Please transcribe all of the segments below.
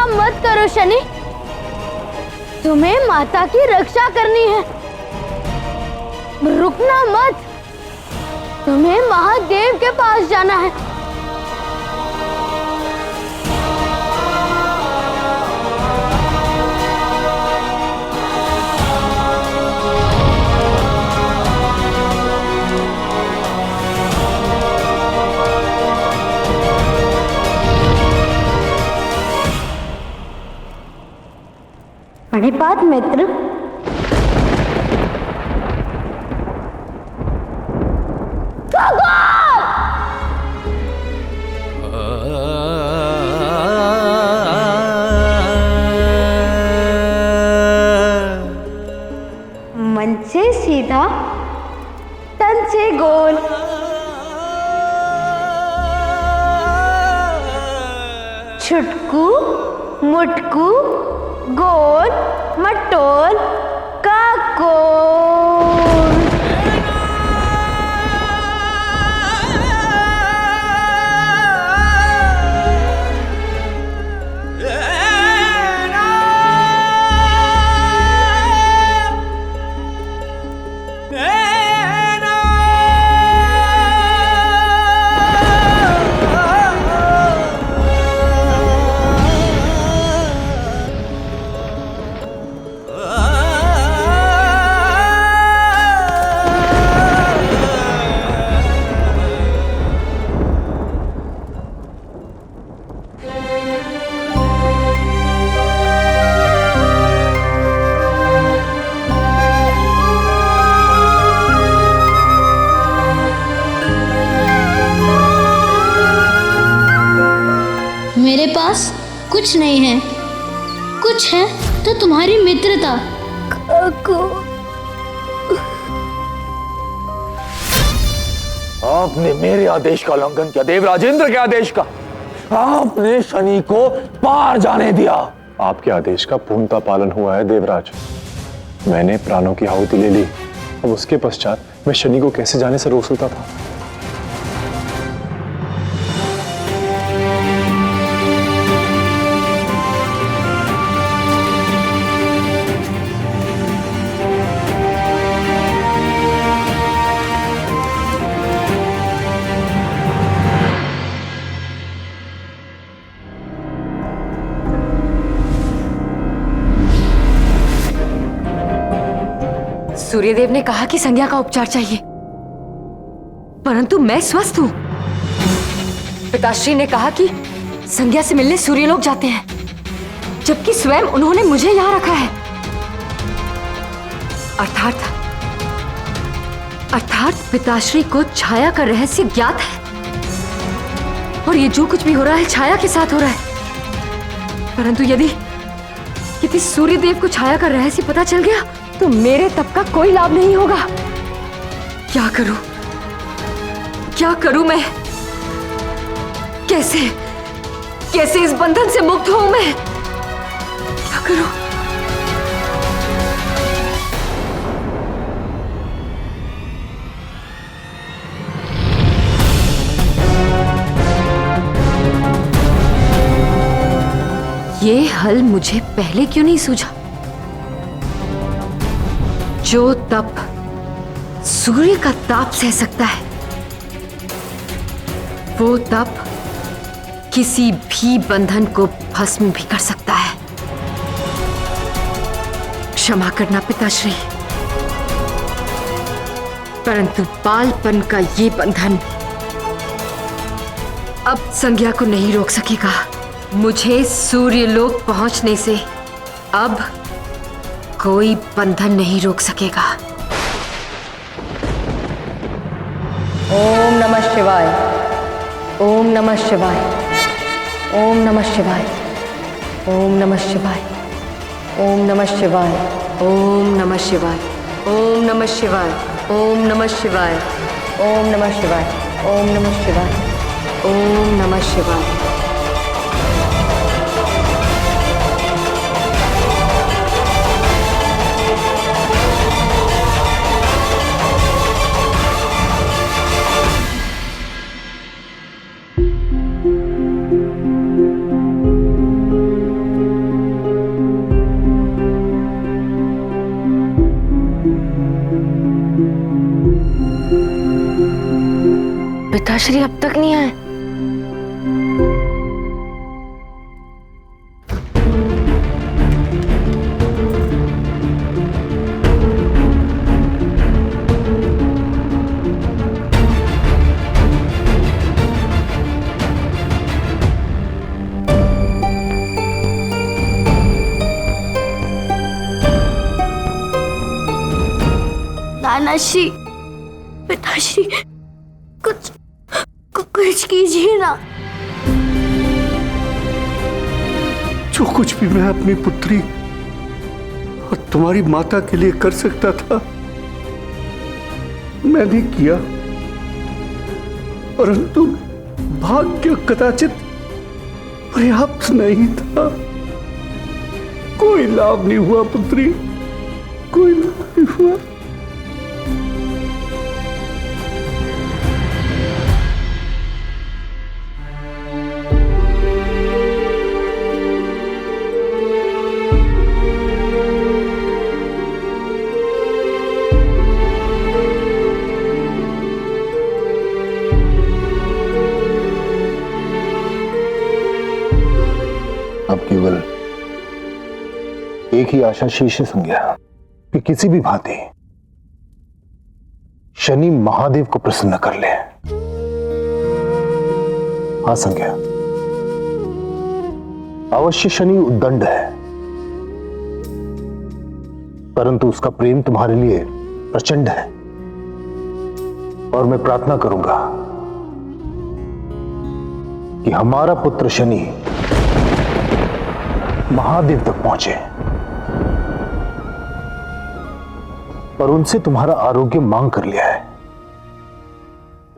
मत करो शनि, तुम्हें माता की रक्षा करनी है। रुकना मत, तुम्हें महादेव के पास जाना है। प्रणिपात मित्र। मन से सीधा, तन से गोल। छुटकू मुटकू गोल मटोल काकोल। मेरे पास कुछ नहीं है, कुछ है तो तुम्हारी मित्रता। आपने मेरे आदेश का उल्लंघन किया, देवराजेंद्र के आदेश का। आपने शनि को पार जाने दिया। आपके आदेश का पूर्णतः पालन हुआ है देवराज। मैंने प्राणों की आहुति ले ली। अब उसके पश्चात मैं शनि को कैसे जाने से रोक सकता था? सूर्यदेव ने कहा कि संज्ञा का उपचार चाहिए, परंतु मैं स्वस्थ हूं। पिताश्री ने कहा कि संज्ञा से मिलने सूर्यलोक जाते हैं, जबकि स्वयं उन्होंने मुझे यहां रखा है। अर्थात पिताश्री को छाया का रहस्य ज्ञात है, और ये जो कुछ भी हो रहा है छाया के साथ हो रहा है। परंतु यदि सूर्यदेव को छाया का रहस्य पता चल गया तो मेरे तप का कोई लाभ नहीं होगा। क्या करूं मैं? कैसे इस बंधन से मुक्त हूं मैं? क्या करूं? ये हल मुझे पहले क्यों नहीं सूझा? जो तप सूर्य का ताप सह सकता है, वो तप किसी भी बंधन को भस्म भी कर सकता है। क्षमा करना पिताश्री, परंतु बालपन का ये बंधन अब संज्ञा को नहीं रोक सकेगा। मुझे सूर्यलोक पहुंचने से अब कोई बंधन नहीं रोक सकेगा। ओम नमः शिवाय, ओम नमः शिवाय, ओम नमः शिवाय, ओम नमः शिवाय, ओम नमः शिवाय, ओम नमः शिवाय, ओम नमः शिवाय, ओम नमः शिवाय, ओम नमः शिवाय, ओम नमः शिवाय, ओम नमः शिवाय। पिताश्री अब तक नहीं आए? नानाश्री, पिताश्री, कुछ कीजिए ना। जो कुछ भी मैं अपनी पुत्री और तुम्हारी माता के लिए कर सकता था मैंने किया, परंतु भाग्य कदाचित पर्याप्त नहीं था। कोई लाभ नहीं हुआ पुत्री, कोई लाभ नहीं हुआ। अब केवल एक ही आशा शीश संज्ञा कि किसी भी भांति शनि महादेव को प्रसन्न कर ले। हाँ संज्ञा, अवश्य शनि उद्दंड है, परंतु उसका प्रेम तुम्हारे लिए प्रचंड है। और मैं प्रार्थना करूंगा कि हमारा पुत्र शनि महादेव तक पहुंचे और उनसे तुम्हारा आरोग्य मांग कर लिया है।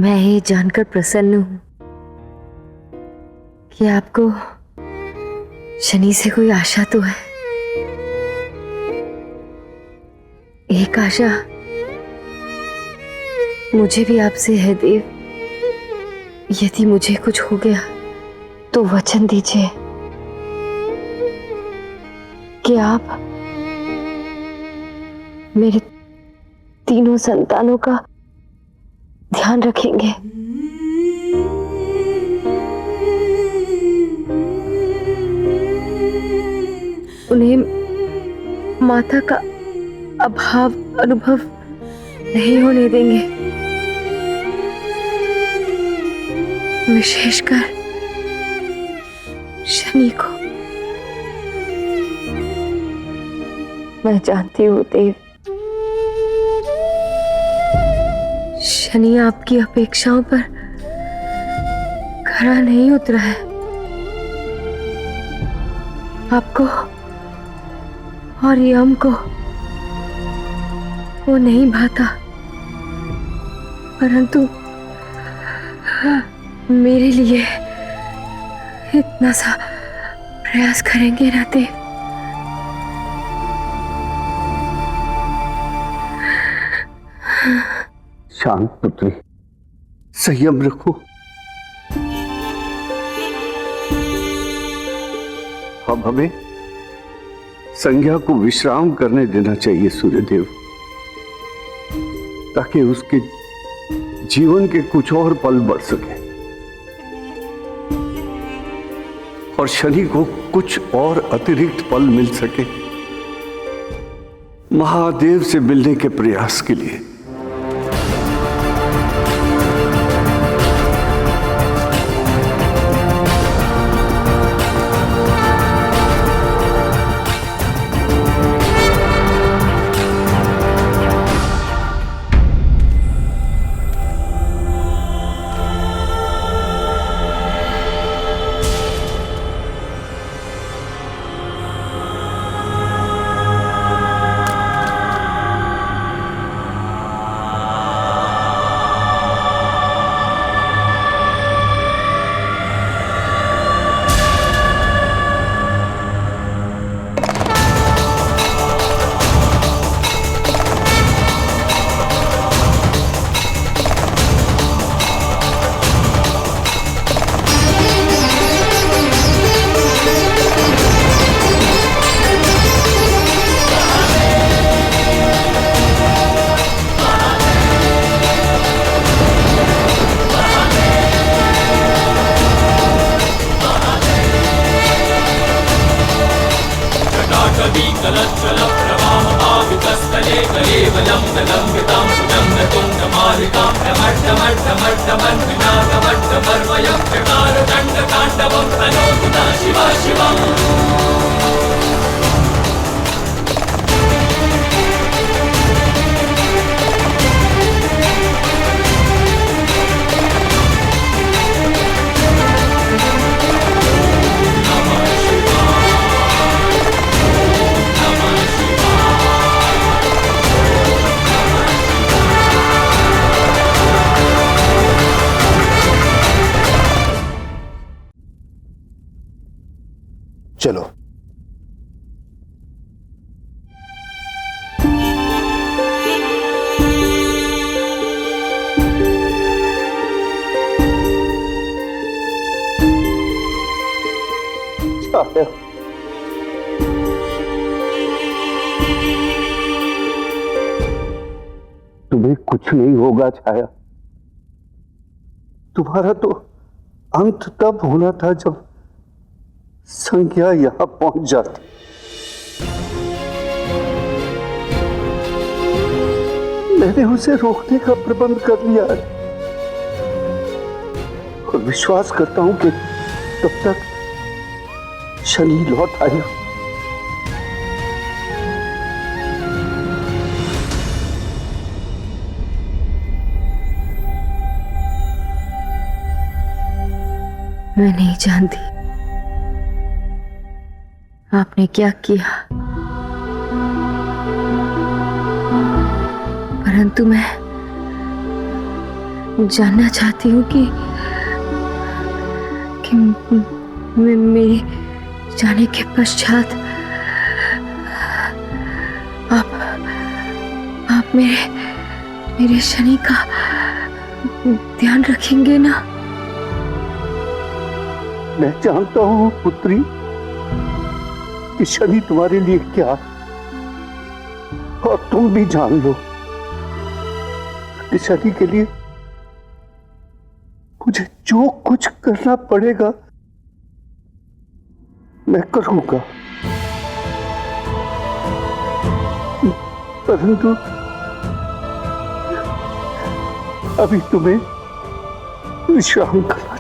मैं ये जानकर प्रसन्न हूं कि आपको शनि से कोई आशा तो है। एक आशा मुझे भी आपसे है देव, यदि मुझे कुछ हो गया तो वचन दीजिए कि आप मेरे तीनों संतानों का ध्यान रखेंगे। उन्हें माता का अभाव अनुभव नहीं होने देंगे, विशेषकर शनि को। मैं जानती हूँ देव, शनि आपकी अपेक्षाओं पर खरा नहीं उतरा है। आपको और यम को वो नहीं भाता, परंतु मेरे लिए इतना सा प्रयास करेंगे ना देव। शांत पुत्री, संयम रखो। अब हमें संज्ञा को विश्राम करने देना चाहिए सूर्यदेव, ताकि उसके जीवन के कुछ और पल बढ़ सके और शनि को कुछ और अतिरिक्त पल मिल सके महादेव से मिलने के प्रयास के लिए। चलो। छाया, तुम्हें कुछ नहीं होगा छाया। तुम्हारा तो अंत तब होना था जब संज्ञा यहां पहुंच जाती। मैंने उसे रोकने का प्रबंध कर लिया है और विश्वास करता हूं कि तब तक शनि लौट आएगा। मैं नहीं जानती आपने क्या किया, परंतु मैं जानना चाहती हूँ कि मेरे जाने के पश्चात आप मेरे शनि का ध्यान रखेंगे ना? मैं जानता हूं पुत्री कि शनि तुम्हारे लिए क्या है, और तुम भी जान लो कि शनि के लिए मुझे जो कुछ करना पड़ेगा मैं करूंगा, परंतु अभी तुम्हें विश्राम करना